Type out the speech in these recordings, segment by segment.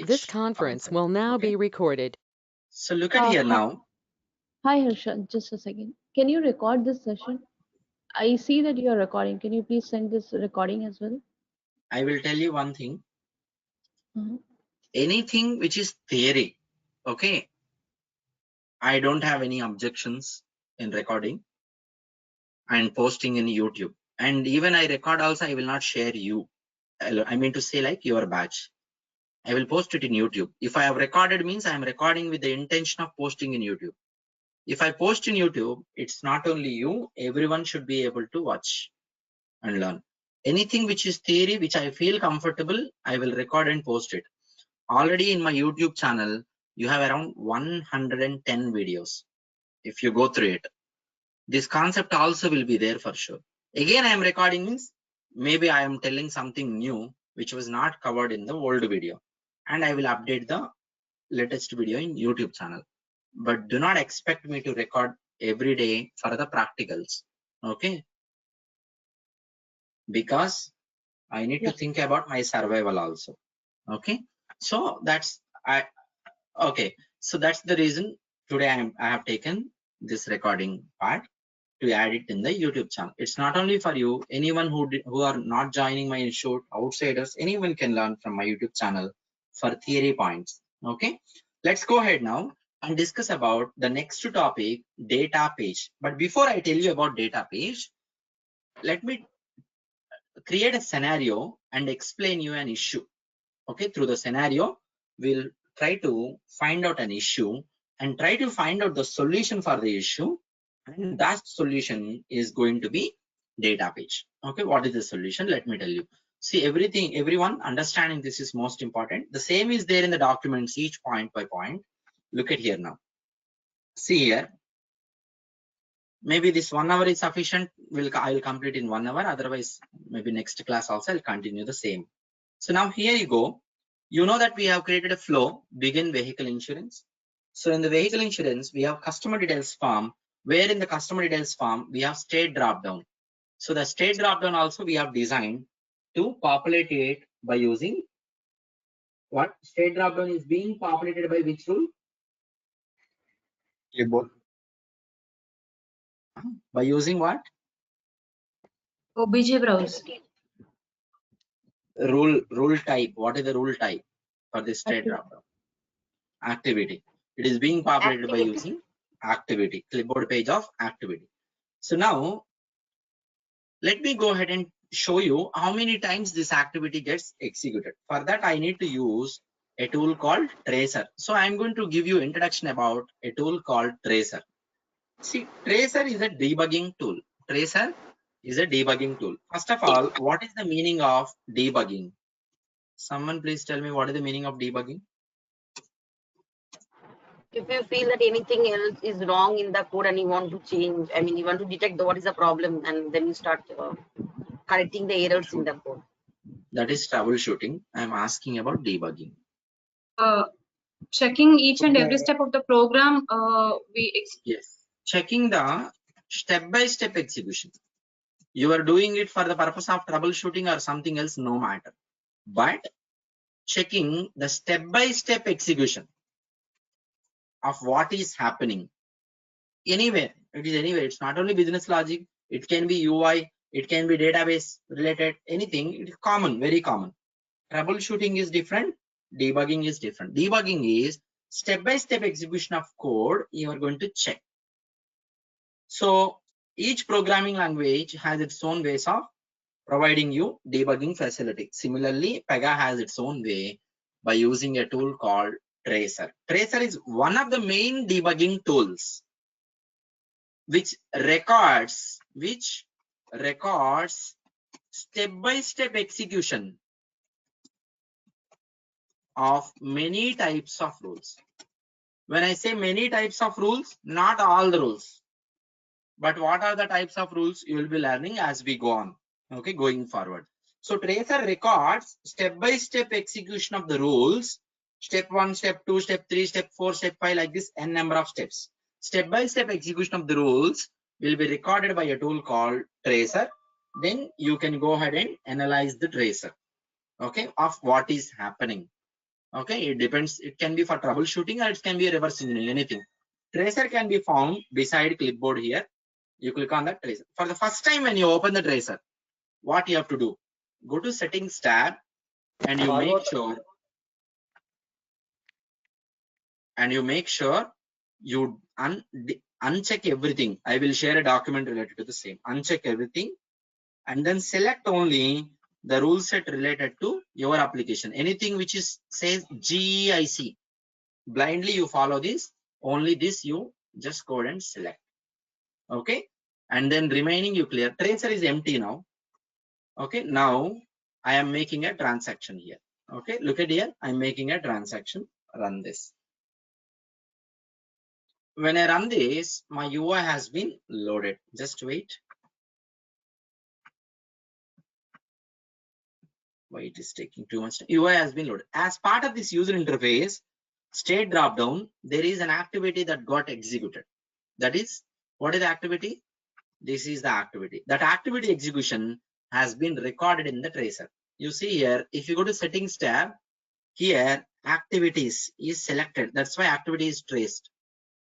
This conference will now be recorded. So look at here now. Hi Harsha, just a second. Can you record this session? I see that you are recording. Can you please send this recording as well? I will tell you one thing. Mm-hmm. Anything which is theory, okay, I don't have any objections in recording and posting in YouTube. And even I record also, I will not share you. I mean to say like your batch. I will post it in YouTube. If I have recorded means I am recording with the intention of posting in YouTube. If I post in YouTube, it's not only you, everyone should be able to watch and learn. Anything which is theory, which I feel comfortable, I will record and post it. Already in my YouTube channel, you have around 110 videos. If you go through it, this concept also will be there for sure. Again, I am recording means maybe I am telling something new, which was not covered in the old video. And I will update the latest video in YouTube channel. But do not expect me to record every day for the practicals. Okay. Because I need to think about my survival also. Okay. So that's so that's the reason today I have taken this recording part to add it in the YouTube channel. It's not only for you, anyone who are not joining my institute, outsiders, anyone can learn from my YouTube channel for theory points. Okay, let's go ahead now and discuss about the next topic, data page. But before I tell you about data page, let me create a scenario and explain you an issue. Okay, through the scenario, we'll try to find out an issue and try to find out the solution for the issue, and that solution is going to be data page. Okay, what is the solution? Let me tell you. See, everyone understanding this is most important. The same is there in the documents, each point by point. Look at here now. See here. Maybe this 1 hour is sufficient. I will complete in 1 hour. Otherwise, maybe next class also I'll continue the same. So now here you go. You know that we have created a flow, begin vehicle insurance. So in the vehicle insurance, we have customer details form, where in the customer details form, we have state drop down. So the state drop down also we have designed to populate it by using what? State drop down is being populated by which rule? Clipboard. By using what? OBJ browser. Rule type. What is the rule type for this state drop down? Activity. It is being populated by using activity, clipboard page of activity. So now let me go ahead and show you how many times this activity gets executed. For that, I need to use a tool called tracer. So I'm going to give you introduction about a tool called tracer. See, tracer is a debugging tool. Tracer is a debugging tool. First of all, what is the meaning of debugging? Someone please tell me what is the meaning of debugging? If you feel that anything else is wrong in the code and you want to change, I mean, you want to detect what is the problem, and then you start correcting the errors in the code. That is troubleshooting. I'm asking about debugging. Checking each and every step of the program. Yes, checking the step-by-step execution. You are doing it for the purpose of troubleshooting or something else, no matter. But checking the step-by-step execution of what is happening anywhere. It is anywhere. It's not only business logic. It can be UI. It can be database related. Anything. It is common, very common. Troubleshooting is different. Debugging is different. Debugging is step-by-step execution of code you are going to check. So each programming language has its own ways of providing you debugging facility. Similarly, Pega has its own way by using a tool called tracer. Tracer is one of the main debugging tools which records step-by-step execution of many types of rules. When I say many types of rules, not all the rules, but what are the types of rules you will be learning as we go on, okay, going forward. So tracer records step-by-step execution of the rules, step 1, step 2, step 3, step 4, step 5, like this n number of steps. Step-by-step execution of the rules will be recorded by a tool called tracer. Then you can go ahead and analyze the tracer, okay, of what is happening. Okay, it depends. It can be for troubleshooting or it can be a reverse engineering, anything. Tracer can be found beside clipboard here. You click on that tracer. For the first time when you open the tracer, what you have to do? Go to settings tab and you make sure you uncheck everything. I will share a document related to the same. Uncheck everything and then select only the rule set related to your application. Anything which is says GEIC, blindly you follow this. Only this you just go and select. Okay, and then remaining you clear. Tracer is empty now. Okay, now I am making a transaction here. Okay, look at here. I'm making a transaction. Run this. When I run this, my UI has been loaded. Just wait. Why it is taking too much time? UI has been loaded. As part of this user interface, state drop down, there is an activity that got executed. That is, what is the activity? This is the activity. That activity execution has been recorded in the tracer. You see here, if you go to settings tab, here activities is selected. That's why activity is traced.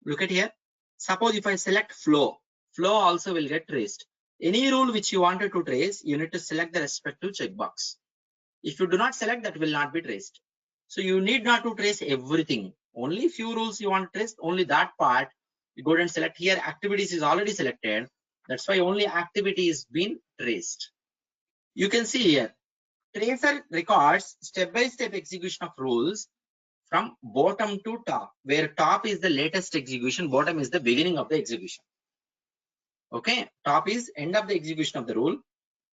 Look at here. Suppose if I select flow, flow also will get traced. Any rule which you wanted to trace, you need to select the respective checkbox. If you do not select, that will not be traced. So you need not to trace everything. Only few rules you want to trace, only that part. You go and select here. Activities is already selected. That's why only activity is been traced. You can see here, tracer records step-by-step execution of rules from bottom to top, where top is the latest execution, bottom is the beginning of the execution. Okay, top is end of the execution of the rule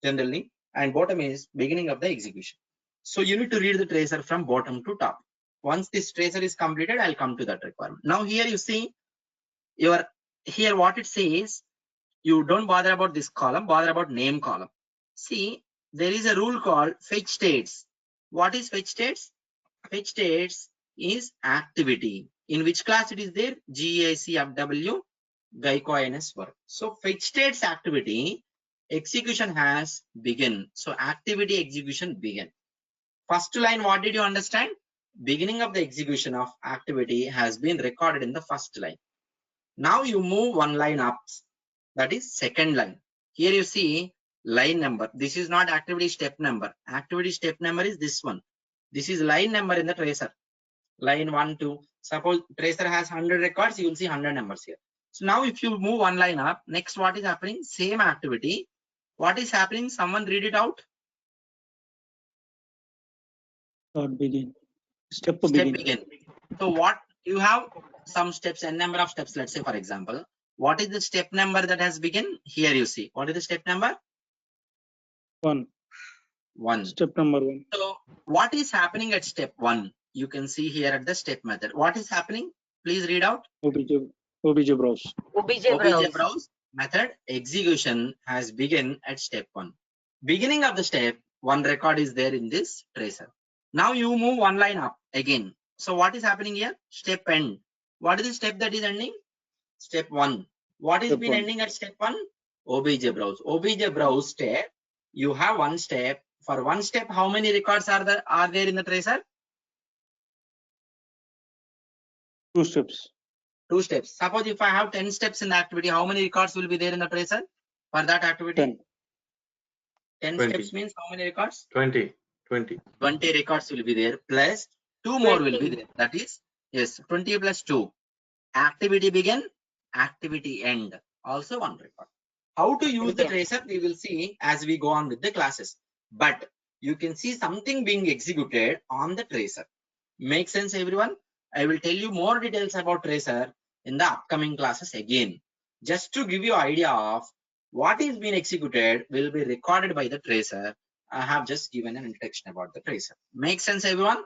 generally, and bottom is beginning of the execution. So you need to read the tracer from bottom to top. Once this tracer is completed, I'll come to that requirement. Now here you see here what it says, you don't bother about this column, bother about name column. See, there is a rule called fetch states. What is fetch states? Fetch states is activity. In which class it is there? GACFW Gaico work. So fetch states activity execution has begun. So activity execution began. First line, what did you understand? Beginning of the execution of activity has been recorded in the first line. Now you move one line up. That is second line. Here you see line number. This is not activity step number. Activity step number is this one. This is line number in the tracer. Line 1, 2. Suppose tracer has 100 records, you will see 100 numbers here. So now if you move one line up, next what is happening? Same activity. What is happening? Someone read it out. Begin. Step Begin. begin. So what you have some steps, n number of steps. Let's say for example, what is the step number that has begun? Here you see. What is the step number? 1. Step number 1. So what is happening at step 1? You can see here at the step method. What is happening? Please read out. OBJ browse. OBJ browse method execution has begun at step 1. Beginning of the step, one record is there in this tracer. Now you move one line up again. So what is happening here? Step end. What is the step that is ending? Step 1. What is been ending at step 1? OBJ browse. OBJ browse step. You have one step. For one step, how many records are there in the tracer? 2 steps. 2 steps. Suppose if I have 10 steps in the activity, how many records will be there in the tracer for that activity? 10 steps means how many records? 20 records will be there, plus 2 more will be there. That is, yes, 20 plus 2. Activity begin, activity end. Also one record. How to use the tracer we will see as we go on with the classes. But you can see something being executed on the tracer. Make sense, everyone? I will tell you more details about tracer in the upcoming classes again. Just to give you idea of what is being executed will be recorded by the tracer. I have just given an introduction about the tracer. Make sense, everyone?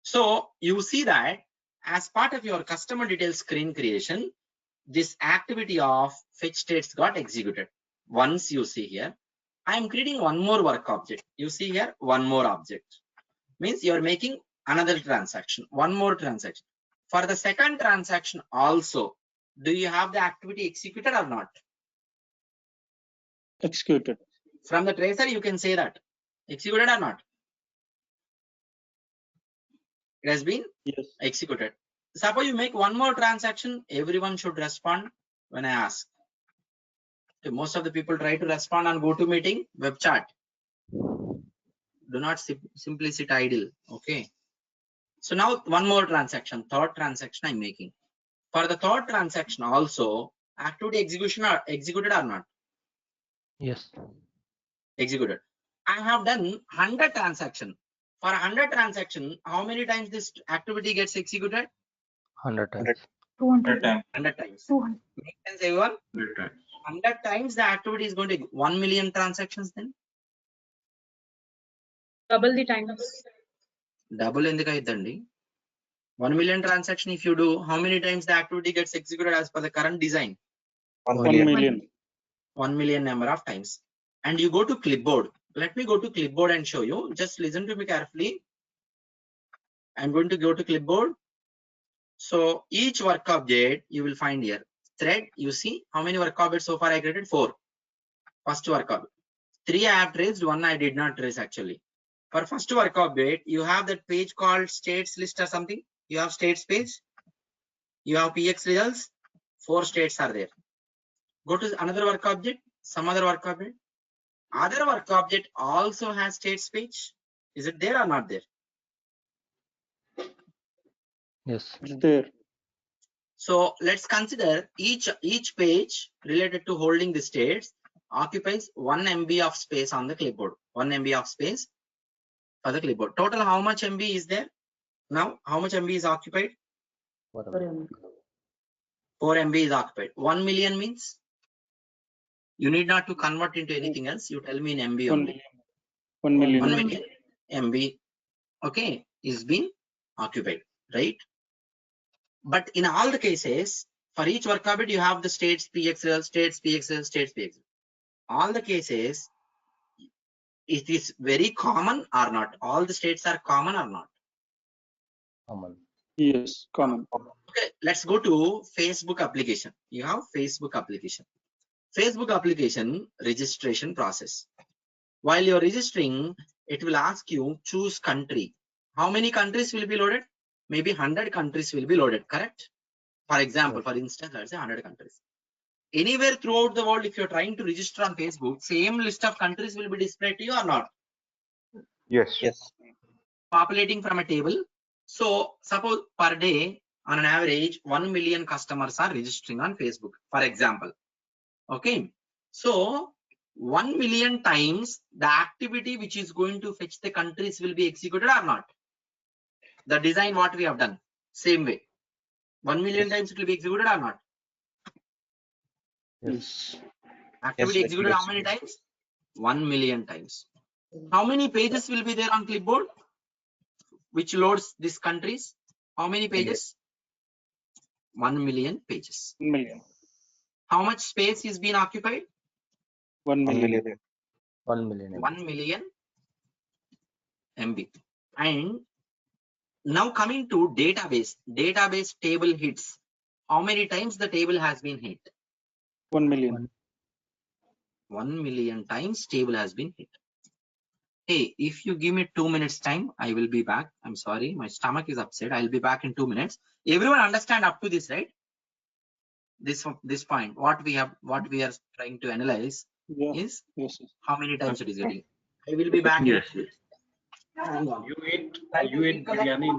So you see that as part of your customer details screen creation, this activity of fetch states got executed. Once you see here, I am creating one more work object. You see here, one more object. Means you are making another transaction, one more transaction. For the second transaction also, do you have the activity executed or not? Executed. From the tracer, you can say that. Executed or not? It has been Yes. executed. Suppose you make one more transaction, everyone should respond when I ask. Okay, most of the people try to respond on GoToMeeting, web chat. Do not simply sit idle. Okay. So now one more transaction, third transaction I'm making. For the third transaction also, activity execution are executed or not? Yes. Executed. I have done 100 transaction. For 100 transaction, how many times this activity gets executed? 100 times. 200. 100 times. 200. Make sense, everyone? 100 times the activity is going to 1 million transactions then? Double the times. Double ఎందుకు అయిద్దండి? 1 million transaction if you do, how many times the activity gets executed as per the current design? 1 million. 1 million number of times. And you go to clipboard. Let me go to clipboard and show you. Just listen to me carefully. I'm going to go to clipboard. So each work object you will find here. Thread, you see how many work objects so far I created? 4. First work object. 3 I have traced, 1 I did not trace actually. For first work object, you have that page called states list or something. You have states page. You have PX results. 4 states are there. Go to another work object, some other work object. Other work object also has states page. Is it there or not there? Yes. It's there. So let's consider each page related to holding the states occupies 1 MB of space on the clipboard. 1 MB of space for the clipboard. Total how much MB is there? Now how much MB is occupied? 4 MB is occupied. 1 million means you need not to convert into anything else. You tell me in MB 1 only. million. 1 million. 1 million MB, okay, is being occupied, right? But in all the cases, for each work object, you have the states PXL, states PXL, states PXL. All the cases, it is very common or not? All the states are common or not? Common. Yes. Common. Okay, let's go to Facebook application. You have Facebook application. Facebook application registration process. While you're registering, it will ask you choose country. How many countries will be loaded? Maybe 100 countries will be loaded, correct? For example, for instance, let's say 100 countries. Anywhere throughout the world, if you're trying to register on Facebook, same list of countries will be displayed to you or not? Yes. Populating from a table. So suppose per day, on an average, 1 million customers are registering on Facebook, for example. Okay. So 1 million times the activity which is going to fetch the countries will be executed or not? The design what we have done, same way. 1 million times it will be executed or not? Yes. Activity executed how many times? 1 million times. How many pages will be there on clipboard which loads these countries? How many pages? 1 million pages. 1 million. How much space is being occupied? 1 million. 1 million. 1 million MB. And now coming to database table hits. How many times the table has been hit? 1 million. 1 million times table has been hit. Hey, if you give me 2 minutes time, I will be back. I'm sorry, my stomach is upset. I'll be back in 2 minutes. Everyone understand up to this, right? This point, what we are trying to analyze is how many times it is getting. I will be back. Yes. Hang on. You ate biryani.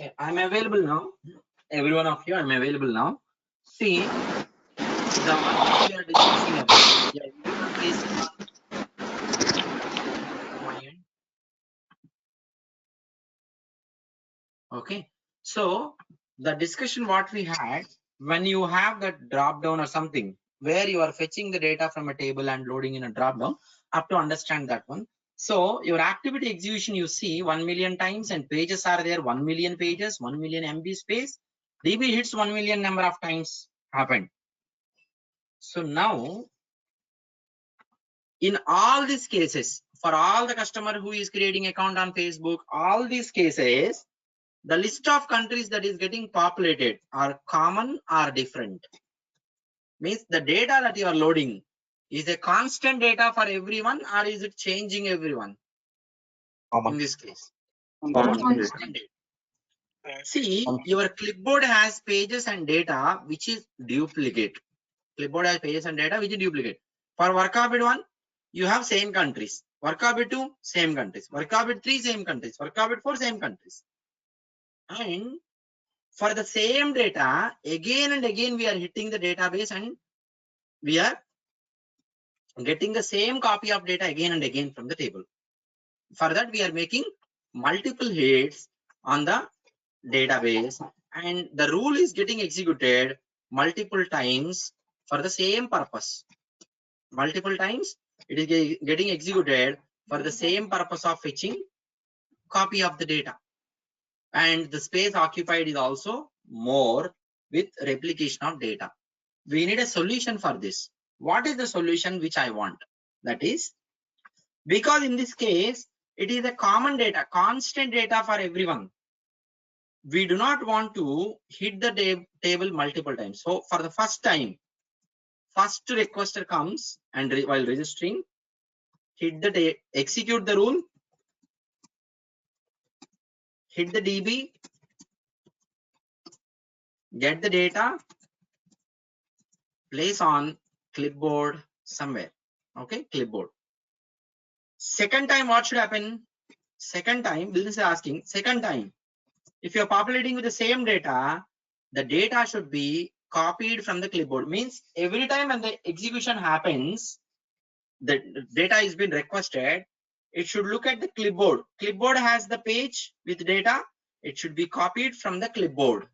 Okay, I'm available now. Every one of you, I'm available now. See, the one which we are discussing about. Yeah, everyone facing on my end. Okay, so the discussion what we had, when you have that drop down or something where you are fetching the data from a table and loading in a drop down, up to understand that one. So your activity execution you see 1 million times, and pages are there 1 million pages, 1 million MB space. DB hits 1 million number of times happened. So now in all these cases, for all the customer who is creating account on Facebook, all these cases, the list of countries that is getting populated are common or different. Means the data that you are loading is a constant data for everyone, or is it changing everyone? In this case, constant data. See, your clipboard has pages and data which is duplicate. Clipboard has pages and data which is duplicate. For work orbit 1, you have same countries. Work orbit 2, same countries. Work orbit 3, same countries. Work orbit 4, same countries. And for the same data, again and again we are hitting the database and we are getting the same copy of data again and again from the table. For that, we are making multiple hits on the database, and the rule is getting executed multiple times for the same purpose. Multiple times it is getting executed for the same purpose of fetching copy of the data, and the space occupied is also more with replication of data. We need a solution for this. What is the solution which I want? That is, because in this case it is a common data, constant data for everyone. We do not want to hit the table multiple times. So for the first time, first requester comes and while registering, hit the execute the rule, hit the DB, get the data, place on clipboard somewhere. Okay, clipboard. Second time, what should happen? Second time, business is asking, second time, if you're populating with the same data, the data should be copied from the clipboard. Means every time when the execution happens, the data is being requested, it should look at the clipboard. Clipboard has the page with data. It should be copied from the clipboard.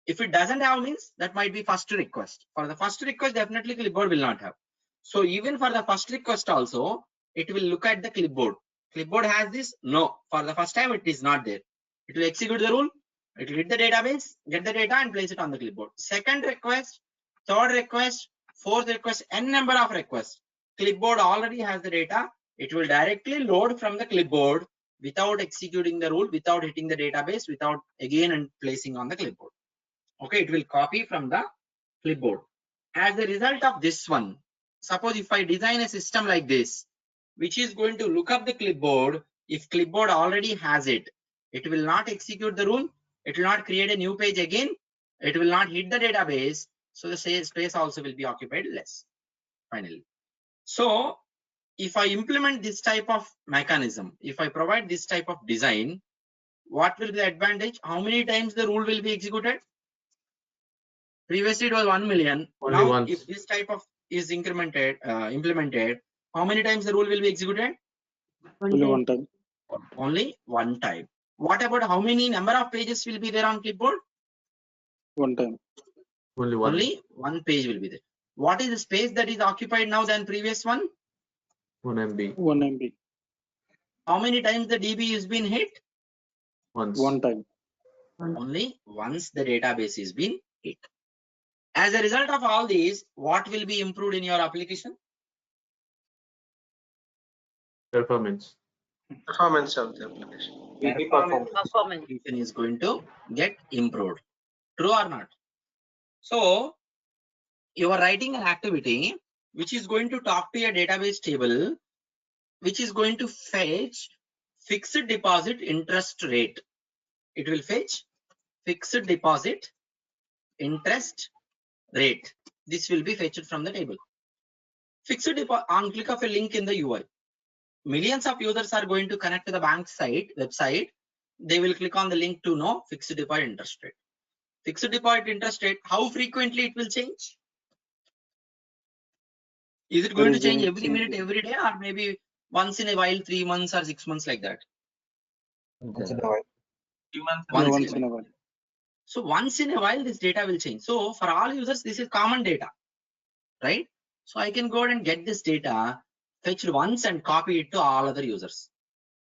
If it doesn't have, means that might be first request. For the first request, definitely clipboard will not have. So even for the first request also, it will look at the clipboard. Clipboard has this? No. For the first time, it is not there. It will execute the rule. It will hit the database, get the data and place it on the clipboard. Second request, third request, fourth request, n number of requests. Clipboard already has the data. It will directly load from the clipboard without executing the rule, without hitting the database, without again and placing on the clipboard. Okay, it will copy from the clipboard. As a result of this one, suppose if I design a system like this, which is going to look up the clipboard, if clipboard already has it, it will not execute the rule, it will not create a new page again, it will not hit the database, so the space also will be occupied less finally. So if I implement this type of mechanism, if I provide this type of design, what will be the advantage? How many times the rule will be executed? Previously it was 1 million. Only now once. if this type of is implemented, how many times the rule will be executed? Only one time. Only one time. What about how many number of pages will be there on clipboard? One time. Only one. Only one page will be there. What is the space that is occupied now than previous one? 1 MB. 1 MB. How many times the DB is been hit? Once. One time. Only once the database is been hit. As a result of all these, what will be improved in your application? Performance. Performance of the application. Performance. Is going to get improved. True or not? So you are writing an activity which is going to talk to a database table, which is going to fetch fixed deposit interest rate. It will fetch fixed deposit interest rate. This will be fetched from the table. Fixed deposit, on click of a link in the UI. Millions of users are going to connect to the bank site website they will click on the link to know fixed deposit interest rate. Fixed deposit interest rate, how frequently it will change? Is it going to change every minute, every day, or maybe once in a while, 3 months or 6 months like that? Once in a while. Once in a while. So once in a while, this data will change. So for all users, this is common data, right? So I can go ahead and get this data fetched once and copy it to all other users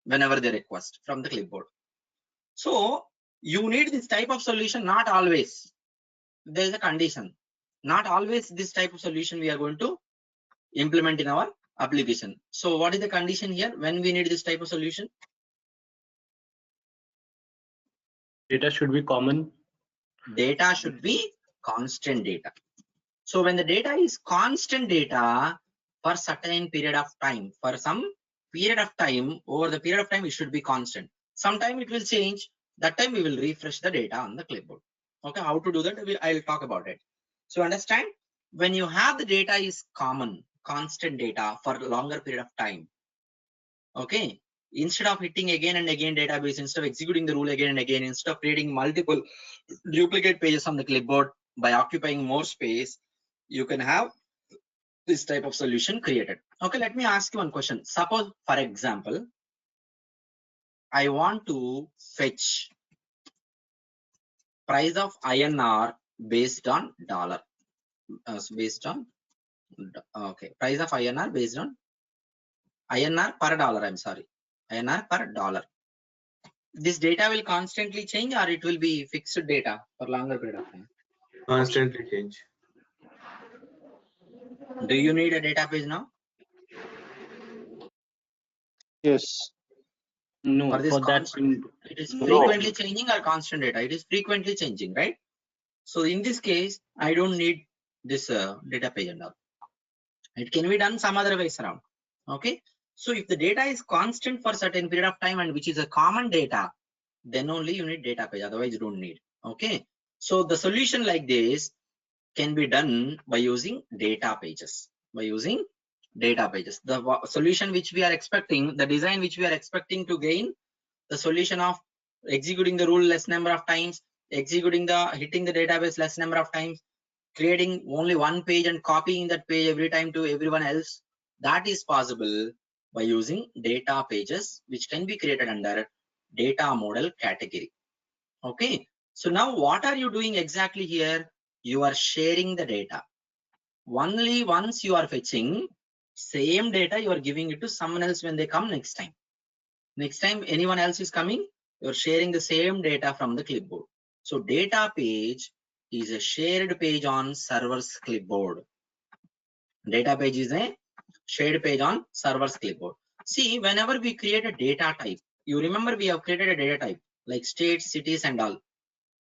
whenever they request from the clipboard. So you need this type of solution, not always. There is a condition. Not always this type of solution we are going to implement in our application. So what is the condition here when we need this type of solution? Data should be common. Data should be constant data. So when the data is constant data for certain period of time, for some period of time, over the period of time, it should be constant. Sometime it will change. That time we will refresh the data on the clipboard. Okay, how to do that? I'll talk about it. So understand, when you have the data is common, constant data for a longer period of time. Okay, instead of hitting again and again database, instead of executing the rule again and again, instead of creating multiple duplicate pages on the clipboard by occupying more space, you can have this type of solution created. Okay, let me ask you one question. Suppose, for example, I want to fetch price of INR based on dollar. Based on okay, price of INR based on INR per dollar. I'm sorry, INR per dollar. This data will constantly change, or it will be fixed data for longer period of time? Constantly change. Do you need a database now? Yes. No, For this for that, constant, it is frequently changing or constant data? It is frequently changing, right? So in this case, I don't need this data page and all. It can be done some other ways around. Okay. So if the data is constant for certain period of time and which is a common data, then only you need data page. Otherwise, you don't need. Okay. So the solution like this can be done by using data pages. By using data pages. The solution which we are expecting, the design which we are expecting to gain, the solution of executing the rule less number of times, hitting the database less number of times, creating only one page and copying that page every time to everyone else, that is possible by using data pages, which can be created under data model category. Okay, so now what are you doing exactly here? You are sharing the data. Only once you are fetching same data, you are giving it to someone else when they come next time. Next time anyone else is coming, you're sharing the same data from the clipboard. So data page is a shared page on server's clipboard. Data page is a shared page on server's clipboard. See, whenever we create a data type, you remember we have created a data type like states, cities and all.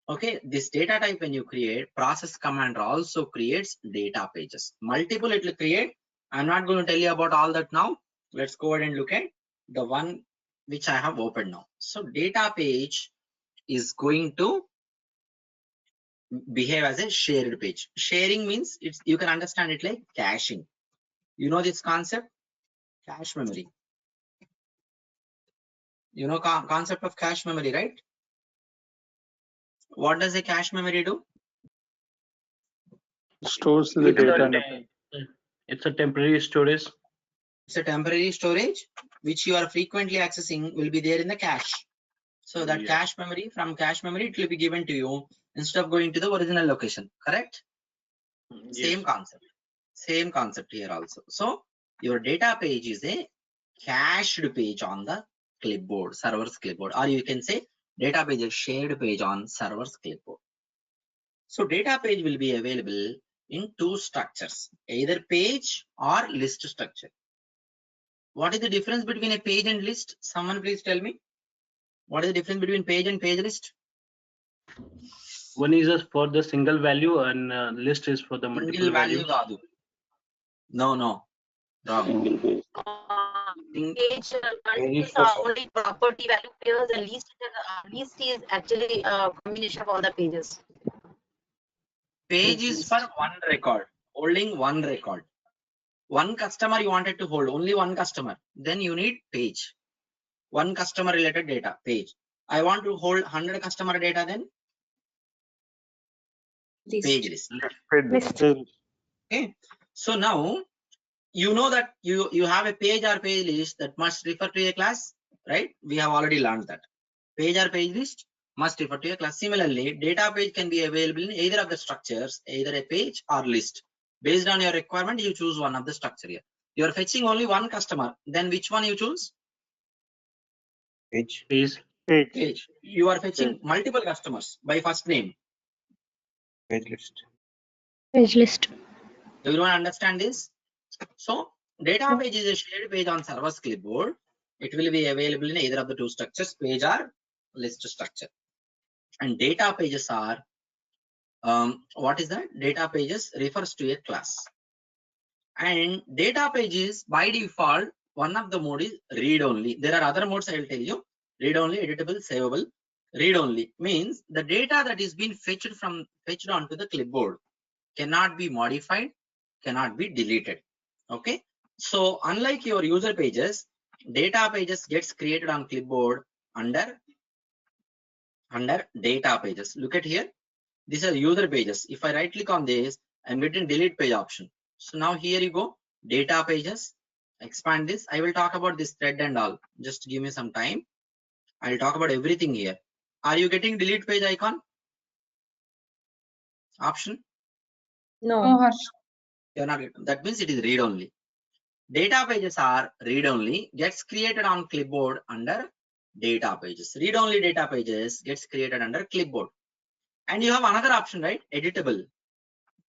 Okay, this data type when you create, process command also creates data pages. Multiple it will create. I'm not going to tell you about all that now. Let's go ahead and look at the one which I have opened now. So data page is going to behave as a shared page. Sharing means you can understand it like caching. You know this concept, cache memory. You know concept of cache memory, right? What does a cache memory do? Stores the data. It's a temporary storage. It's a temporary storage which you are frequently accessing will be there in the cache. So that cache memory, from cache memory, it will be given to you instead of going to the original location. Correct? Yes. Same concept. Same concept here also. So your data page is a cached page on the clipboard, server's clipboard, or you can say data page is shared page on server's clipboard. So data page will be available in two structures, either page or list structure. What is the difference between a page and list? Someone please tell me. What is the difference between page and page list? One is for the single value and list is for the multiple values. No, no. Wrong. Page contains only property value pairs, and list is actually a combination of all the pages. Page is for one record, holding one record. One customer you wanted to hold, only one customer. Then you need page. One customer related data, page. I want to hold 100 customer data, then page list. Okay. So now you know that you have a page or page list that must refer to a class, right? We have already learned that page or page list must refer to a class. Similarly, data page can be available in either of the structures, either a page or list. Based on your requirement, you choose one of the structure here. You are fetching only one customer, then which one you choose? Page. Page. You are fetching multiple customers by first name. Page list. Page list. Everyone understand this? So data page is a shared page on server's clipboard. It will be available in either of the two structures, page or list structure. And data pages are what is that? Data pages refers to a class. And data pages by default, one of the mode is read only. There are other modes I will tell you. Read only, editable, savable. Read only means the data that is being fetched onto the clipboard cannot be modified, cannot be deleted. Okay. So unlike your user pages, data pages gets created on clipboard under data pages. Look at here. These are user pages. If I right click on this, I'm getting delete page option. So now here you go, data pages. Expand this. I will talk about this thread and all. Just give me some time. I'll talk about everything here. Are you getting delete page icon option? No, Harsh. You're not getting. That means it is read only. Data pages are read only, gets created on clipboard under data pages. Read only data pages gets created under clipboard. And you have another option, right? Editable.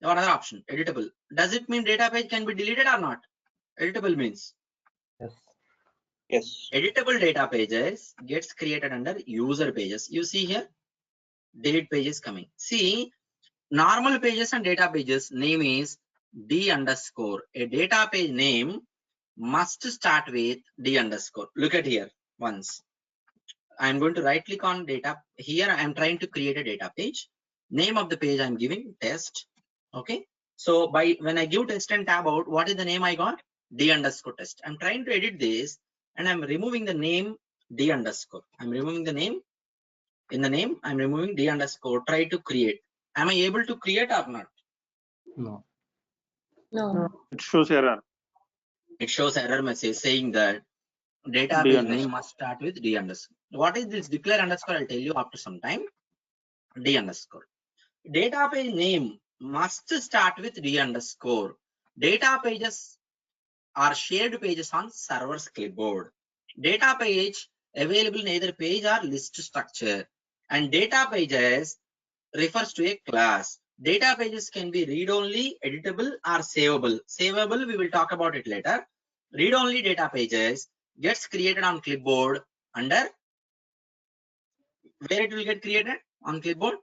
You have another option, editable. Does it mean data page can be deleted or not? Editable means Yes. editable data pages gets created under user pages. You see here, delete pages coming. See, normal pages and data pages name is D underscore. A data page name must start with D underscore. Look at here once. I'm going to right click on data. Here I'm trying to create a data page. Name of the page I'm giving test. Okay. So when I give test and tab out, what is the name I got? D underscore test. I'm trying to edit this and I'm removing the name D underscore. I'm removing the name. In the name, I'm removing D underscore. Try to create. Am I able to create or not? No. No. It shows error. It shows error message saying that data D page underscore. name must start with D underscore. What is this declare underscore? I'll tell you after some time. D underscore. Data page name must start with D underscore. Data pages are shared pages on server's clipboard. Data page available in either page or list structure. And data pages refers to a class. Data pages can be read only, editable or savable. Savable, we will talk about it later. Read only data pages gets created on clipboard under where it will get created on clipboard?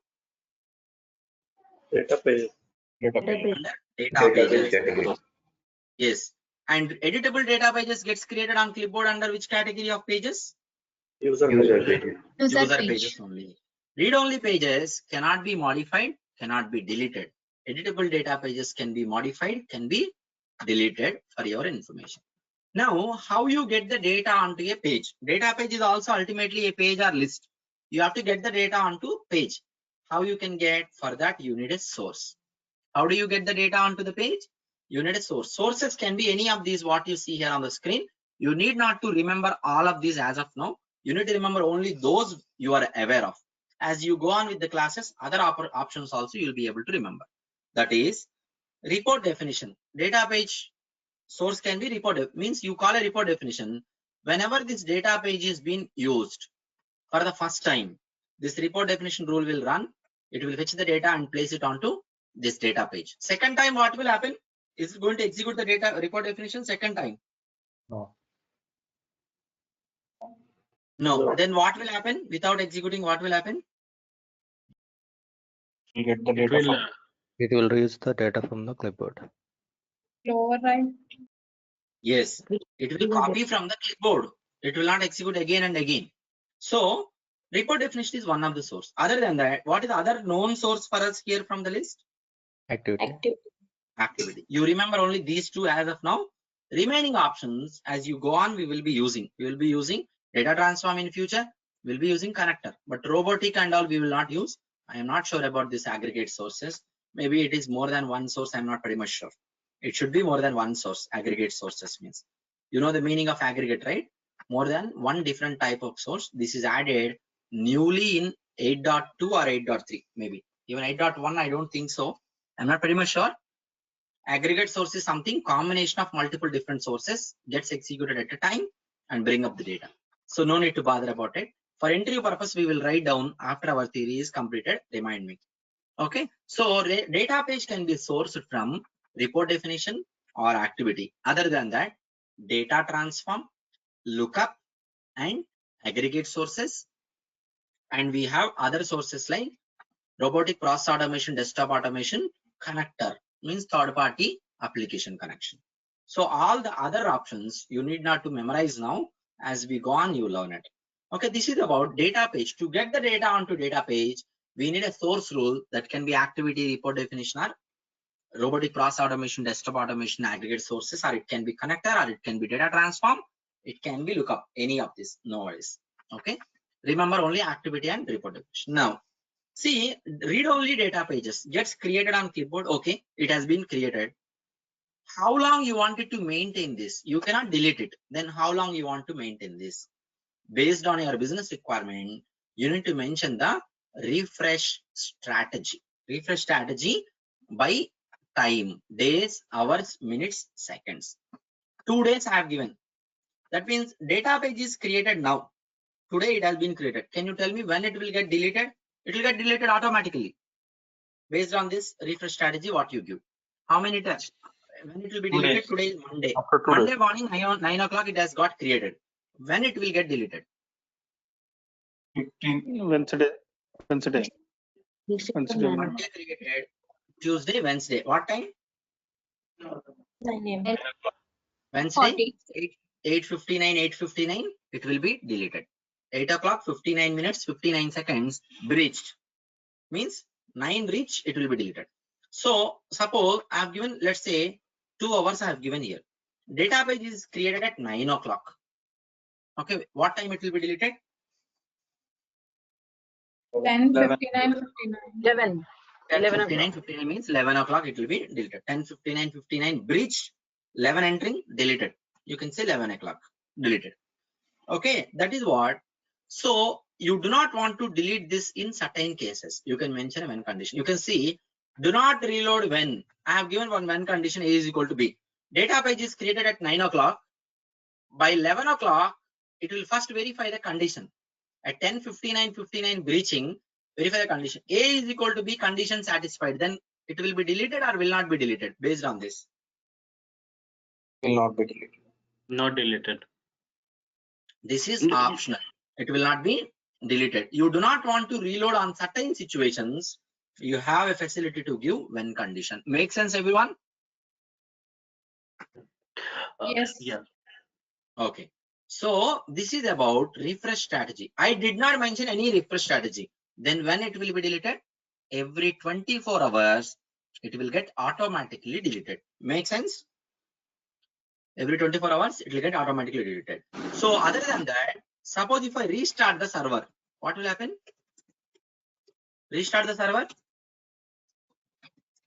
Data page. Under data pages. Yes. And editable data pages gets created on clipboard under which category of pages? User page. User pages only. Read only pages cannot be modified, cannot be deleted. Editable data pages can be modified, can be deleted for your information. Now, how you get the data onto a page? Data page is also ultimately a page or list. You have to get the data onto page. How you can get? For that, you need a source. How do you get the data onto the page? You need a source. Sources can be any of these what you see here on the screen. You need not to remember all of these as of now. You need to remember only those you are aware of. As you go on with the classes, other options also you'll be able to remember. That is report definition. Data page source can be report, means you call a report definition. Whenever this data page is being used for the first time, this report definition rule will run. It will fetch the data and place it onto this data page. Second time, what will happen? Is it going to execute the data report definition second time? No. Then what will happen? Without executing, what will happen? You get the It data will, from. It will reuse the data from the clipboard. Override. Yes. It will copy from the clipboard. It will not execute again and again. So report definition is one of the source. Other than that, what is the other known source for us here from the list? Activity. Activity. You remember only these two as of now. Remaining options, as you go on, we will be using. We will be using data transform in future, We'll be using connector, but robotic and all we will not use. I am not sure about this aggregate sources. Maybe it is more than one source. I'm not pretty much sure. It should be more than one source. Aggregate sources means, you know the meaning of aggregate, right? More than one different type of source. This is added newly in 8.2 or 8.3, maybe even 8.1. I don't think so. I'm not pretty much sure. Aggregate source is something combination of multiple different sources gets executed at a time and bring up the data. So no need to bother about it. For interview purpose, we will write down after our theory is completed. Remind me. Okay. So data page can be sourced from report definition or activity. Other than that, data transform, lookup, and aggregate sources. And we have other sources like robotic process automation, desktop automation, connector means third party application connection. So all the other options you need not to memorize now. As we go on, you learn it. Okay, this is about data page. To get the data onto data page, we need a source rule that can be activity, report definition, or robotic process automation, desktop automation, aggregate sources, or it can be connector, or it can be data transform, it can be lookup, any of this, no worries. Okay, remember only activity and report definition. Now see, read only data pages gets created on clipboard. Okay, it has been created. How long you wanted to maintain this? You cannot delete it. Then how long you want to maintain this? Based on your business requirement, you need to mention the refresh strategy. Refresh strategy by time, days, hours, minutes, seconds. 2 days I have given. That means data page is created now. Today it has been created. Can you tell me when it will get deleted? It will get deleted automatically. Based on this refresh strategy, what you give. How many times? When it will be deleted? Today is Monday. Monday morning, 9 o'clock, it has got created. When it will get deleted? 15 Wednesday. Monday created. Tuesday, Wednesday. What time? 9 AM. Wednesday, 8:59, 8:59, it will be deleted. 8 o'clock, 59 minutes, 59 seconds, breached. Means 9 reach, it will be deleted. So suppose I have given, let's say 2 hours I have given here. Data page is created at 9 o'clock. Okay, what time it will be deleted? 10:59, 11. 10:59, 59 means 11 o'clock it will be deleted. 10:59, 59 breached, 11 entering, deleted. You can say 11 o'clock, deleted. Okay, that is what. So you do not want to delete this in certain cases. You can mention a when condition. You can see, do not reload when. I have given one when condition A is equal to B. Data page is created at 9 o'clock. By 11 o'clock, it will first verify the condition. At 10:59, 59 breaching, verify the condition. A is equal to B, condition satisfied. Then it will be deleted or will not be deleted based on this. Will not be deleted. Not deleted. This is optional. It will not be deleted. You do not want to reload on certain situations. You have a facility to give when condition. Make sense, everyone? Yes. Yeah. Okay. So this is about refresh strategy. I did not mention any refresh strategy. Then when it will be deleted? Every 24 hours, it will get automatically deleted. Make sense? Every 24 hours, it will get automatically deleted. So other than that, suppose if I restart the server, what will happen? Restart the server,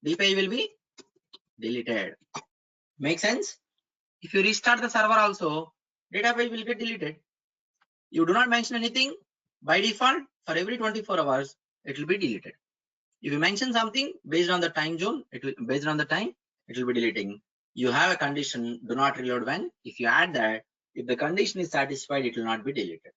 DPI will be deleted. Make sense? If you restart the server also, data page will get deleted. You do not mention anything, by default, for every 24 hours, it will be deleted. If you mention something based on the time zone, it will based on the time, it will be deleting. You have a condition, do not reload when. If you add that, if the condition is satisfied, it will not be deleted.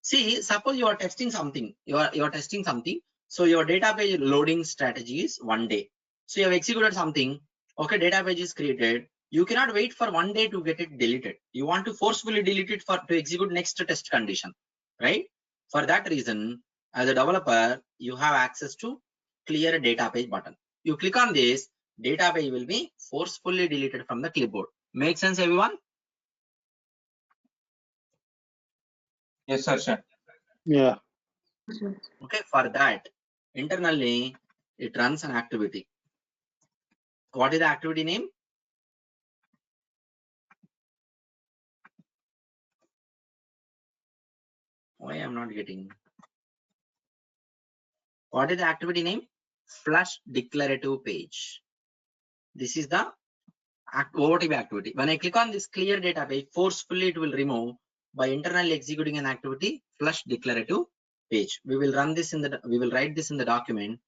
See, suppose you are testing something, you are testing something. So your data page loading strategy is 1 day. So you have executed something. Okay, data page is created. You cannot wait for 1 day to get it deleted. You want to forcefully delete it to execute next test condition, right? For that reason, as a developer, you have access to clear data page button. You click on this, data page will be forcefully deleted from the clipboard. Make sense, everyone? Yes, sir. Yeah. Okay, for that, internally, it runs an activity. What is the activity name? Why I'm not getting? What is the activity name? Flush declarative page. This is the OOTP activity. When I click on this clear data page, forcefully it will remove by internally executing an activity flush declarative page. We will write this in the document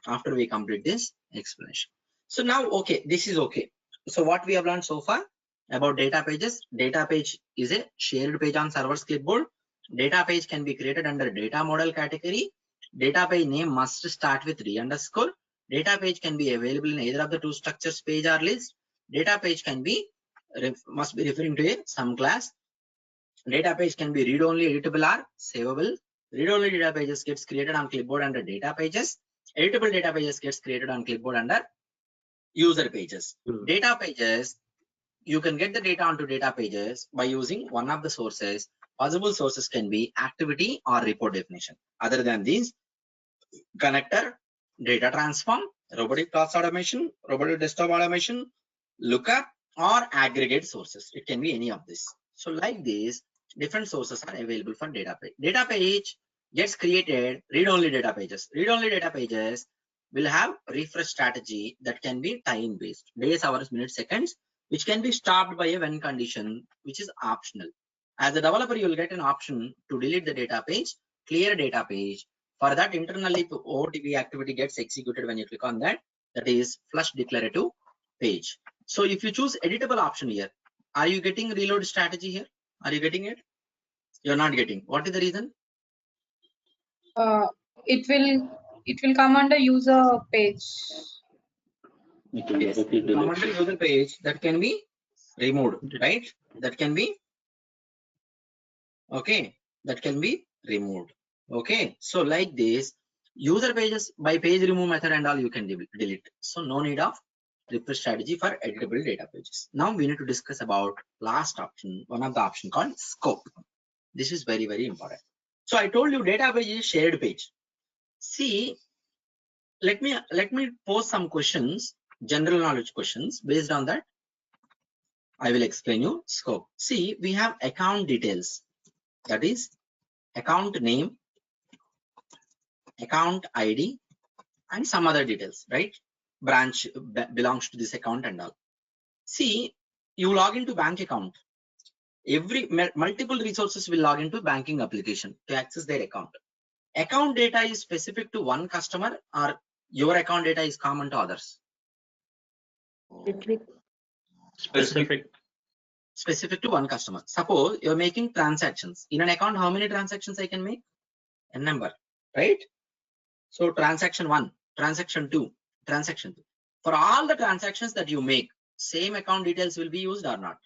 after we complete this explanation. So now, okay, this is okay. So what we have learned so far about data pages. Data page is a shared page on server's clipboard. Data page can be created under data model category. Data page name must start with d underscore. Data page can be available in either of the two structures, page or list. Data page can be must be referring to a some class. Data page can be read-only, editable or savable. Read-only data pages gets created on clipboard under data pages. Editable data pages gets created on clipboard under user pages. Data pages, you can get the data onto data pages by using one of the sources. Possible sources can be activity or report definition. Other than these, connector, data transform, robotic process automation, robotic desktop automation, lookup, or aggregate sources. It can be any of this. So like this, different sources are available for data page. Data page gets created, read-only data pages. Read-only data pages will have refresh strategy that can be time based, days, hours, minutes, seconds, which can be stopped by a when condition, which is optional. As a developer, you will get an option to delete the data page, clear data page. For that, internally, OOTP activity gets executed when you click on that. That is flush declarative page. So if you choose editable option here, are you getting reload strategy here? Are you getting it? You're not getting. What is the reason? It will come under user page. Yes, come under user page, that can be removed, right? That can be okay. That can be removed. Okay. So like this, user pages by page remove method and all you can delete. So no need of refresh strategy for editable data pages. Now we need to discuss about last option, one of the option called scope. This is very, very important. So I told you data page is shared page. See, let me pose some questions, general knowledge questions. Based on that, I will explain you scope. See, we have account details. That is account name, account ID, and some other details, right? Branch belongs to this account and all. See, you log into bank account. Every multiple resources will log into banking application to access their account. Account data is specific to one customer or your account data is common to others? Specific to one customer. Suppose you're making transactions. In an account, how many transactions I can make? A number, right? So transaction 1, transaction 2, transaction 3. For all the transactions that you make, same account details will be used or not?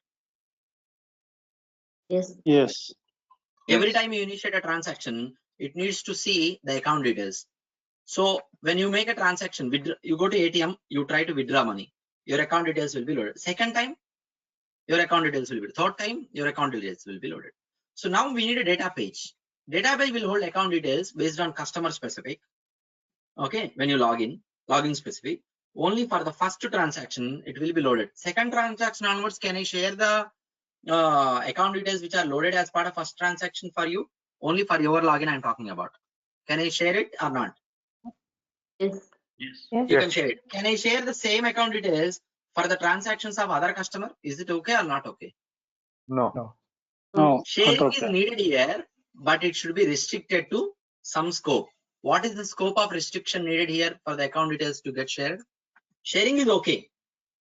Yes. Yes. Every time you initiate a transaction, it needs to see the account details. So when you make a transaction, you go to ATM, you try to withdraw money. Your account details will be loaded. Second time, your account details will be loaded. Third time, your account details will be loaded. So now we need a data page. Data page will hold account details based on customer specific. Okay, when you login specific. Only for the first transaction, it will be loaded. Second transaction onwards, can I share the account details which are loaded as part of first transaction for you? Only for your login I'm talking about. Can I share it or not? Yes. You can share it. Can I share the same account details for the transactions of other customer? Is it okay or not okay? No. No. Sharing Not is okay. needed here, but it should be restricted to some scope. What is the scope of restriction needed here for the account details to get shared? Sharing is okay.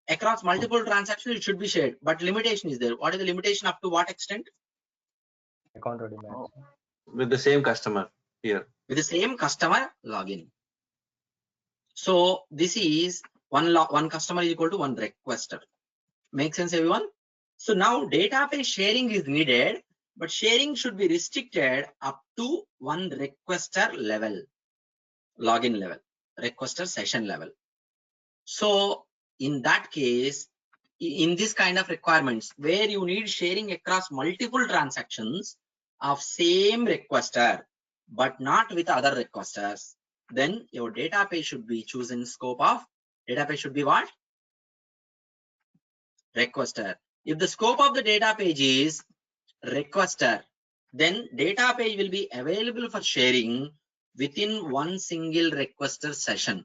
Across multiple transactions, it should be shared, but limitation is there. What is the limitation? Up to what extent? Account already matched. With the same customer here. With the same customer login. So this is one customer is equal to one requester. Make sense, everyone? So now database sharing is needed, but sharing should be restricted up to one requester level, login level, requester session level. So in that case, in this kind of requirements where you need sharing across multiple transactions of same requester, but not with other requesters, then your database should be chosen scope of database should be what? Requester. If the scope of the data page is requester, then data page will be available for sharing within one single requester session.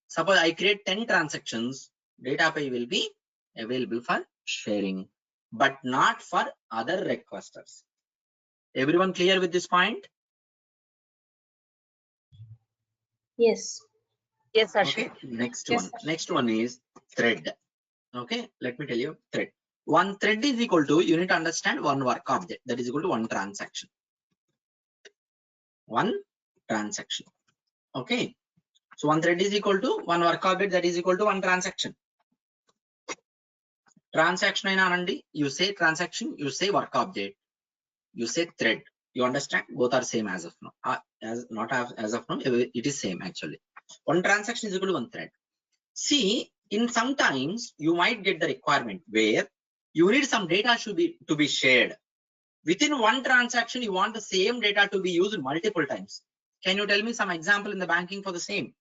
Suppose I create 10 transactions, data page will be available for sharing, but not for other requesters. Everyone clear with this point? Yes. Yes, Ashish. Okay, next Yes, one. sir. Next one is thread. Okay, let me tell you thread. One thread is equal to, you need to understand one work object, that is equal to one transaction. One transaction. Okay. So one thread is equal to one work object, that is equal to one transaction. Transaction in Anandi, you say transaction, you say work object, you say thread. You understand? Both are same as of now. As of now, it is same actually. One transaction is equal to one thread. See, in sometimes you might get the requirement where you need some data to be shared. Within one transaction, you want the same data to be used multiple times. Can you tell me some example in the banking for the same?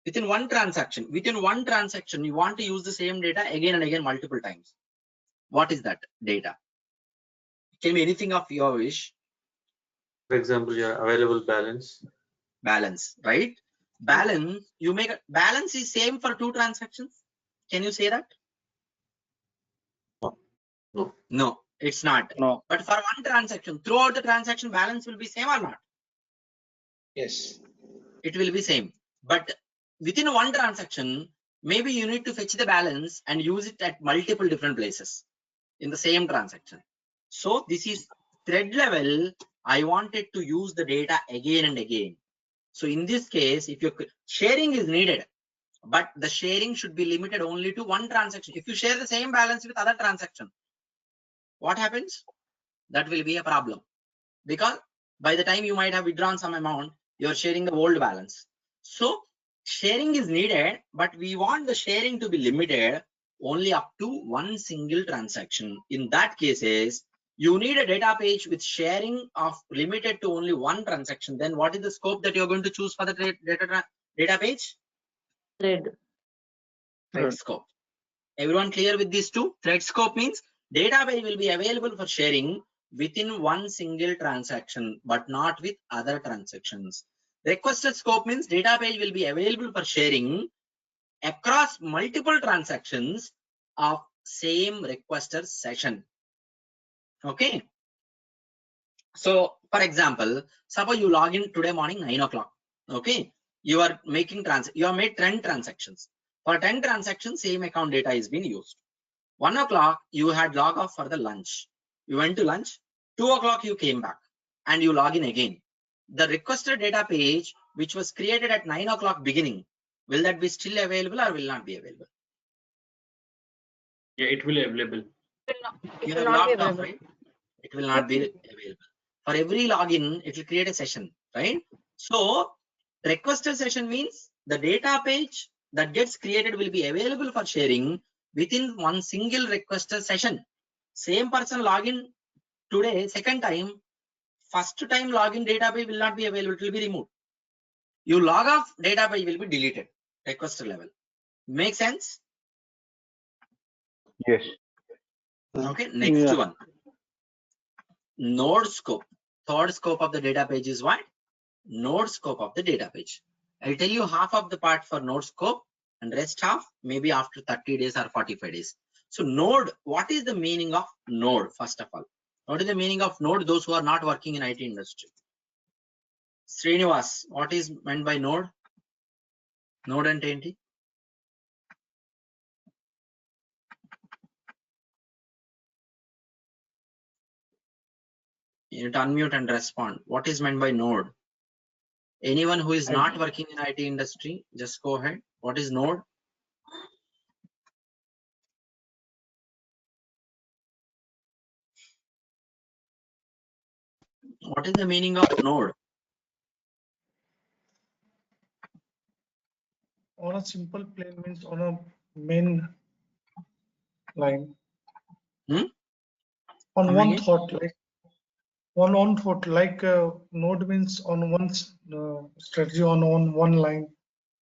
Within one transaction, you want to use the same data again and again multiple times. What is that data? Tell me anything of your wish. For example, your available balance. Balance, right? Balance, you make a balance is same for two transactions. Can you say that? No. No, it's not. No. But for one transaction, throughout the transaction, balance will be same or not? Yes. It will be same. But within one transaction, maybe you need to fetch the balance and use it at multiple different places in the same transaction. So this is thread level. I wanted to use the data again and again. So in this case, if your sharing is needed, but the sharing should be limited only to one transaction. If you share the same balance with other transaction, what happens? That will be a problem, because by the time you might have withdrawn some amount, you're sharing the old balance. So sharing is needed, but we want the sharing to be limited only up to one single transaction. In that cases, you need a data page with sharing of limited to only one transaction. Then what is the scope that you're going to choose for the data page? Thread scope. Everyone clear with these two? Thread scope means data page will be available for sharing within one single transaction, but not with other transactions. Requested scope means data page will be available for sharing across multiple transactions of same requester session. Okay. So for example, suppose you log in today morning 9 o'clock. Okay. You are making you have made 10 transactions. For 10 transactions, same account data is being used. 1 o'clock, you had log off for the lunch. You went to lunch. 2 o'clock, you came back and you log in again. The requested data page, which was created at 9 o'clock beginning, will that be still available or will not be available? Yeah, it will be available. It will not be available. Right? It will not be available. For every login, it will create a session, right? So requested session means the data page that gets created will be available for sharing within one single requester session. Same person login today, second time, first time login data page will not be available, it will be removed. You log off, data page will be deleted, requester level. Make sense? Yes. Okay, next Yeah. one. Node scope. Third scope of the data page is what? Node scope of the data page. I'll tell you half of the part for node scope and rest half maybe after 30 days or 45 days. So node, what is the meaning of node? First of all, what is the meaning of node? Those who are not working in IT industry. Srinivas, what is meant by node? Node and TNT? You need to unmute and respond. What is meant by node? Anyone who is not working in IT industry, just go ahead. What is node? What is the meaning of node? On a simple plane means on a main line. On Come one again? thought, like one thought, like node means on one strategy on one line,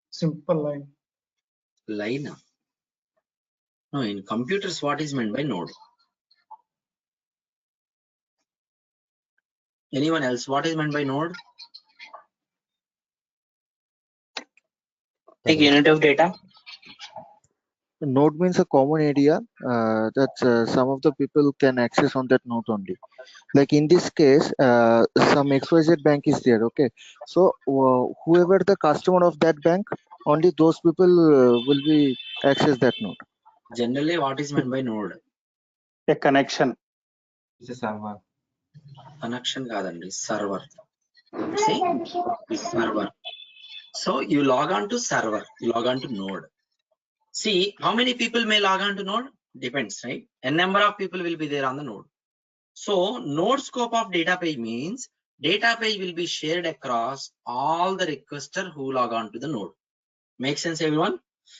simple line. Line. No, in computers, what is meant by node? Anyone else? What is meant by node? Like unit of data. Node means a common area that some of the people can access on that node only. Like in this case, some XYZ bank is there. Okay, so whoever the customer of that bank, only those people will be access that node. Generally, what is meant by node? A connection. It's a server. Connection kadandi, server. See, this server. So you log on to server, you log on to node. See, how many people may log on to node? Depends, right? A number of people will be there on the node. So node scope of data page means data page will be shared across all the requesters who log on to the node. Make sense, everyone?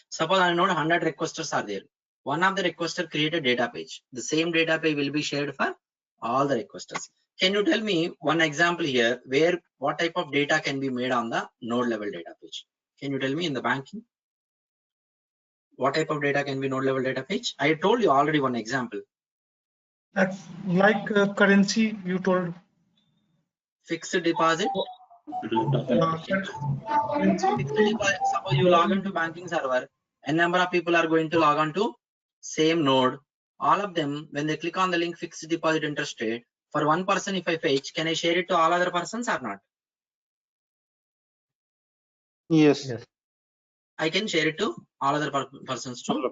Suppose on a node 100 requesters are there. One of the requester create a data page. The same data page will be shared for all the requesters. Can you tell me one example here where what type of data can be made on the node level data page? Can you tell me in the banking? What type of data can be node level data page? I told you already one example. Like currency, you told. Fixed deposit. Currency. Fixed deposit. Suppose you log into banking server, a number of people are going to log on to same node. All of them, when they click on the link fixed deposit interest rate, for one person if I fetch, can I share it to all other persons or not? Yes. Yes. I can share it to all other persons too.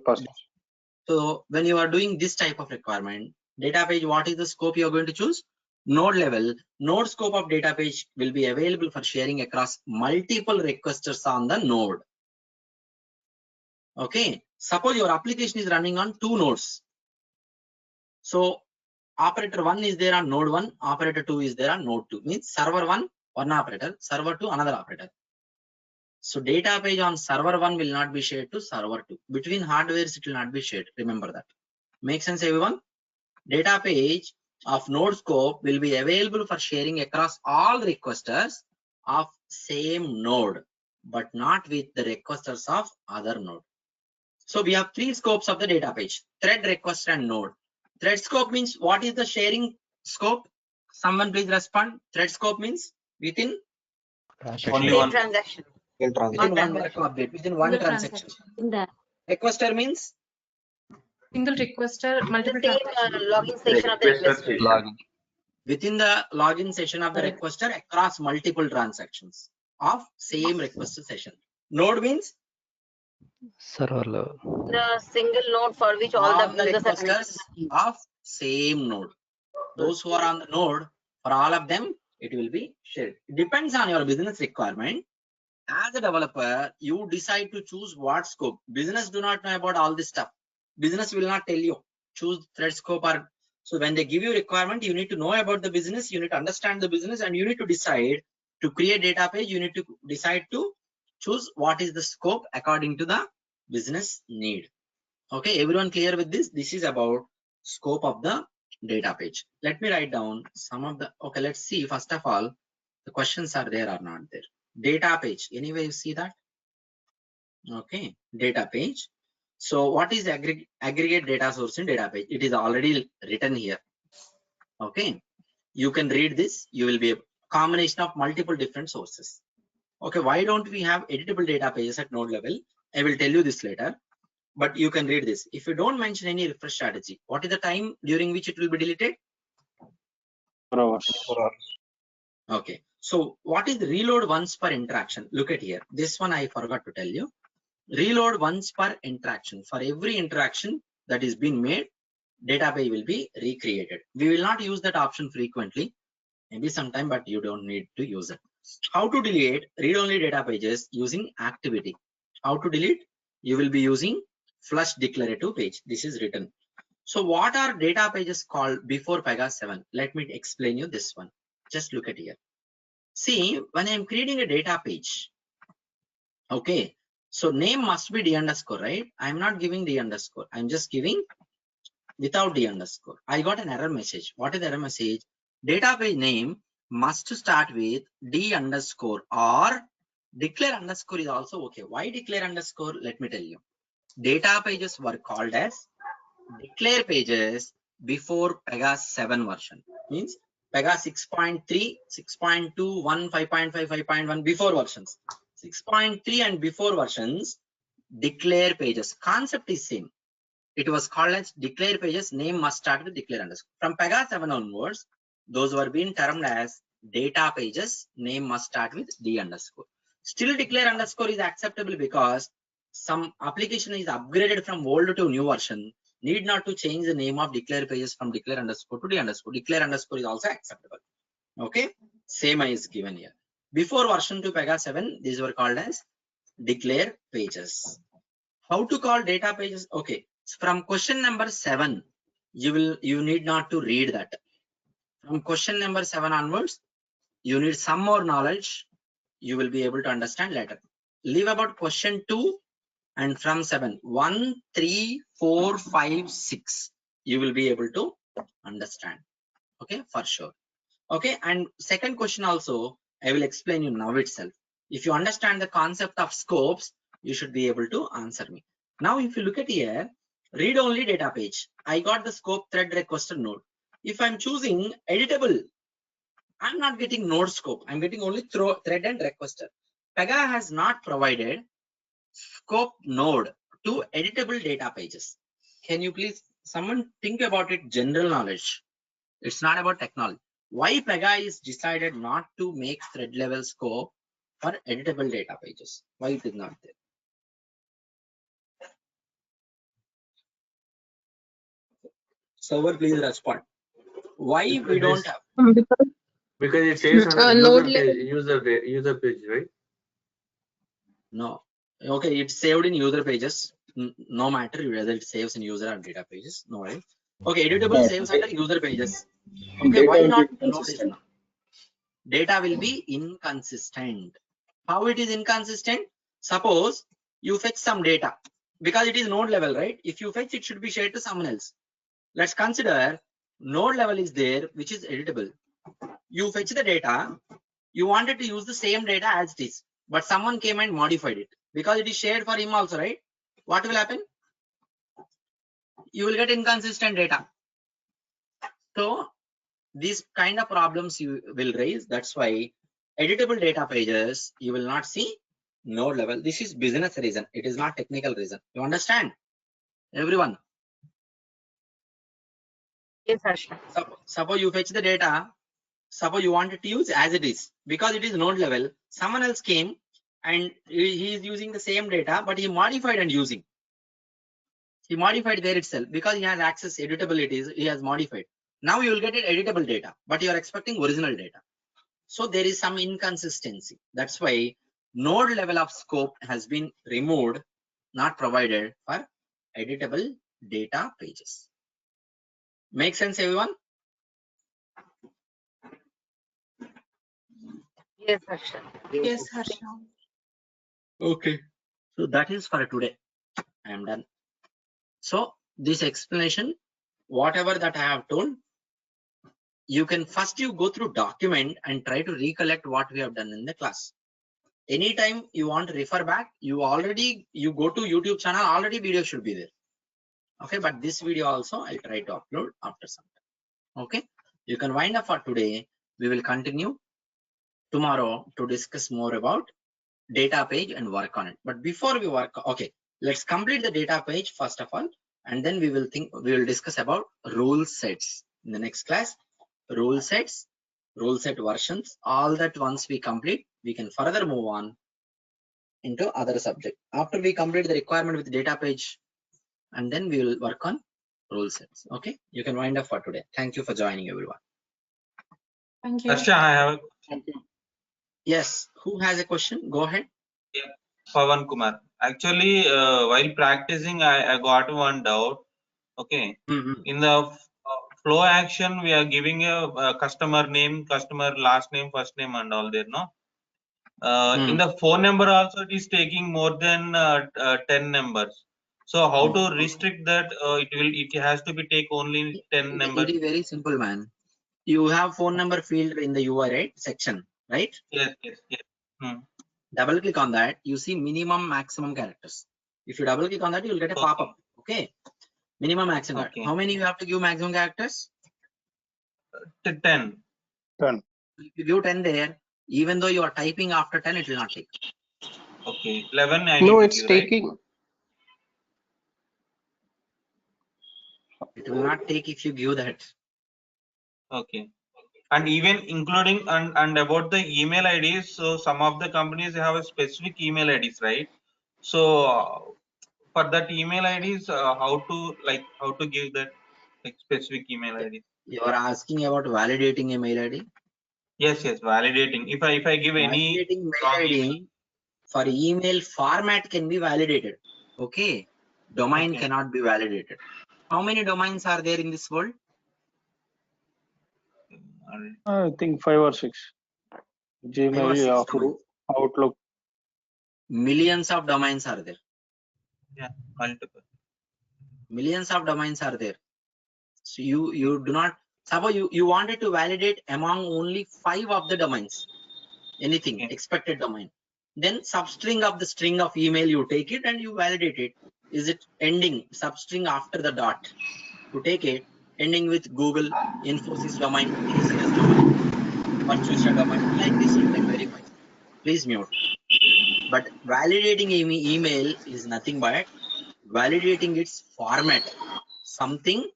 So when you are doing this type of requirement, data page, what is the scope you are going to choose? Node level. Node scope of data page will be available for sharing across multiple requesters on the node. Okay. Suppose your application is running on 2 nodes. So operator 1 is there on node 1, operator 2 is there on node 2. Means server 1, one operator, server 2, another operator. So data page on server 1 will not be shared to server 2. Between hardwares, it will not be shared. Remember that. Make sense, everyone? Data page of node scope will be available for sharing across all requesters of same node, but not with the requesters of other node. So we have 3 scopes of the data page: thread, request, and node. Thread scope means what is the sharing scope? Someone please respond. Thread scope means within Only Same one transaction. single within transaction. one record update, within one Single transaction. transaction. Requester means Single requester, multiple Same transactions. login section of the requester. Login. within the login session of the requester across multiple transactions of same requester session. Node means Server level. The single node for which all the users are connected to requesters the team. of same node. Those who are on the node, for all of them, it will be shared. It depends on your business requirement. As a developer, you decide to choose what scope. Business do not know about all this stuff. Business will not tell you choose thread scope or so. When they give you requirement, you need to know about the business, you need to understand the business, and you need to decide to create data page. You need to decide to choose what is the scope according to the business need. Okay, everyone clear with this? This is about scope of the data page. Let me write down some of the, okay, let's see first of all the questions are there or not there. Data page, anyway you see that? Okay, data page. So what is aggregate data source in data page? It is already written here. Okay, you can read this. You will be a combination of multiple different sources. Okay, why don't we have editable data pages at node level? I will tell you this later, but you can read this. If you don't mention any refresh strategy, what is the time during which it will be deleted? 4 hours. Okay, so what is the reload once per interaction? Look at here. This one I forgot to tell you. Reload once per interaction. For every interaction that is being made, data page will be recreated. We will not use that option frequently, maybe sometime, but you don't need to use it. How to delete read-only data pages using activity? How to delete? You will be using flush declarative page. This is written. So what are data pages called before Pega 7? Let me explain you this one. Just look at here. See, when I am creating a data page, okay, so name must be D underscore, right? I'm not giving D underscore. I'm just giving without D underscore. I got an error message. What is the error message? Data page name must start with D underscore or declare underscore is also okay. Why declare underscore? Let me tell you. Data pages were called as declare pages before Pega 7 version. Means Pega 6.3, 6.2, 1, 5.5, 5.1 before versions. 6.3 and before versions, declare pages. Concept is same. It was called as declare pages. Name must start with declare underscore. From Pega 7 onwards, those were being termed as data pages. Name must start with D underscore. Still declare underscore is acceptable because some application is upgraded from old to new version. Need not to change the name of declare pages from declare underscore to D underscore. Declare underscore is also acceptable. Okay, same is given here. Before version 2 Pega 7, these were called as declare pages. How to call data pages? Okay, from question number 7, you need not to read that. From question number 7 onwards, you need some more knowledge. You will be able to understand later. Leave about question 2 and from 7, 1, 3, 4, 5, 6, you will be able to understand. Okay, for sure. Okay, and second question also, I will explain you now itself. If you understand the concept of scopes, you should be able to answer me. Now, if you look at here, read only data page. I got the scope thread requester node. If I'm choosing editable, I'm not getting node scope. I'm getting only thread and requester. Pega has not provided scope node to editable data pages. Can you please, someone think about it, general knowledge. It's not about technology. Why Pega is decided not to make thread level scope for editable data pages? Why it is not there? Server, please respond. Why we don't have? Because it says on user page, right? No. Okay, it's saved in user pages. No matter whether it saves in user or data pages. No, right? Okay, editable saves under user pages. Okay, why not notice now? Data will be inconsistent. How it is inconsistent? Suppose you fetch some data because it is node level, right? If you fetch, it should be shared to someone else. Let's consider node level is there, which is editable. You fetch the data, you wanted to use the same data as it is, but someone came and modified it because it is shared for him also, right? What will happen? You will get inconsistent data. So these kind of problems you will raise. That's why editable data pages, you will not see node level. This is business reason. It is not technical reason. You understand? Everyone. Yes, Harsha. Suppose you fetch the data. Suppose you wanted to use as it is because it is node level. Someone else came and he is using the same data, but he modified and using. He modified there itself because he has access editability. He has modified. Now you will get it editable data, but you are expecting original data. So there is some inconsistency. That's why node level of scope has been removed, not provided for editable data pages. Make sense, everyone? Yes, Harsha. Yes, Harsha. Okay. So that is for today. I am done. So this explanation, whatever that I have told, you can first you go through document and try to recollect what we have done in the class. Anytime you want to refer back, you go to YouTube channel, already video should be there. Okay, but this video also I'll try to upload after some time. Okay, you can wind up for today. We will continue tomorrow to discuss more about data page and work on it. But before we work, okay, let's complete the data page first of all, and then we will discuss about rule sets in the next class. Rule sets, rule set versions, all that once we complete, we can further move on into other subject. After we complete the requirement with data page, and then we will work on rule sets. Okay, you can wind up for today. Thank you for joining, everyone. Thank you. Harsha, I have a question. Yes, who has a question? Go ahead. Yeah, Pavan Kumar. Actually, while practicing, I got one doubt. Okay. In the flow action, we are giving a customer name, customer last name, first name, and all there, no? In the phone number also, it is taking more than 10 numbers. So how to restrict that? It has to be take only 10 numbers. It is very simple, man. You have phone number field in the UI, right? Section, right? Yes. Double click on that. You see minimum, maximum characters. If you double click on that, you will get a pop-up. Okay. Minimum, maximum. Okay. How many you have to give maximum characters? 10. 10. If you give 10 there, even though you are typing after 10, it will not take. Okay, 11 I No, need it's to give, right? taking. It will not take if you give that. Okay. And even including and about the email IDs, so some of the companies have a specific email IDs, right? So for that email IDs, how to give that like specific email ID? You are asking about validating a mail ID. Yes, validating. If I give any Validating mail wrong ID email. for email format can be validated. Okay. Domain cannot be validated. How many domains are there in this world? I think 5 or 6. Gmail, 5 or 6 Yahoo, domains. Outlook. Millions of domains are there. Yeah, multiple. Millions of domains are there. So you do not, suppose you wanted to validate among only 5 of the domains, anything expected domain, then substring of the string of email you take it and you validate it. Is it ending substring after the dot? You take it ending with Google, Infosys domain, TCS domain, Virtusa domain, like this you can verify. Please mute. But validating email is nothing but validating its format, something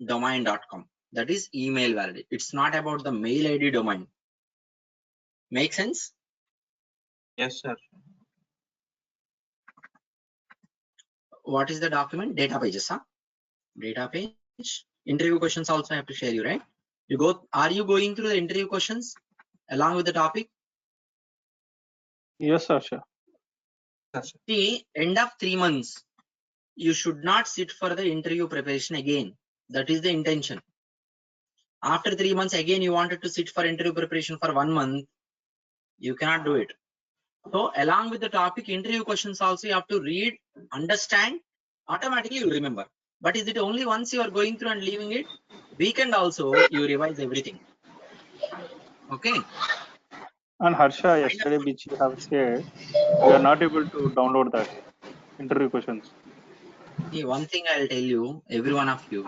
@domain.com. That is email validate. It's not about the mail ID domain. Make sense? Yes, sir. What is the document? Data pages, huh? Data page. Interview questions also I have to share you, right? You go. Are you going through the interview questions along with the topic? Yes, sir. Sure. See, end of 3 months, you should not sit for the interview preparation again. That is the intention. After 3 months, again you wanted to sit for interview preparation for 1 month. You cannot do it. So along with the topic, interview questions also you have to read, understand, automatically you remember. But is it only once you are going through and leaving it? Weekend also you revise everything. Okay. And Harsha, yesterday which you have shared, we are not able to download that interview questions. See, one thing I'll tell you, every one of you,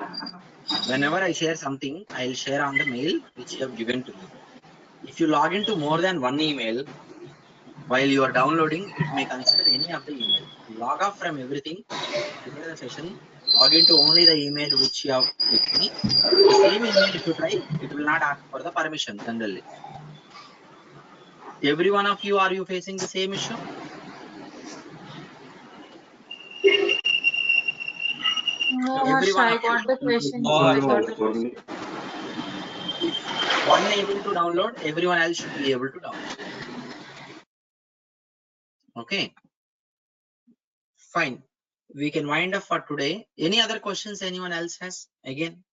whenever I share something, I'll share on the mail which you have given to me. If you log into more than one email while you are downloading, it may consider any of the email. Log off from everything, prepare the session, log into only the email which you have with me. The same email if you try, it will not ask for the permission generally. Every one of you, are you facing the same issue? No, Every one Harsha, I of you. got the question. No, I Harsha. got the question. If one able to download, everyone else should be able to download. Okay. Fine. We can wind up for today. Any other questions anyone else has? Again.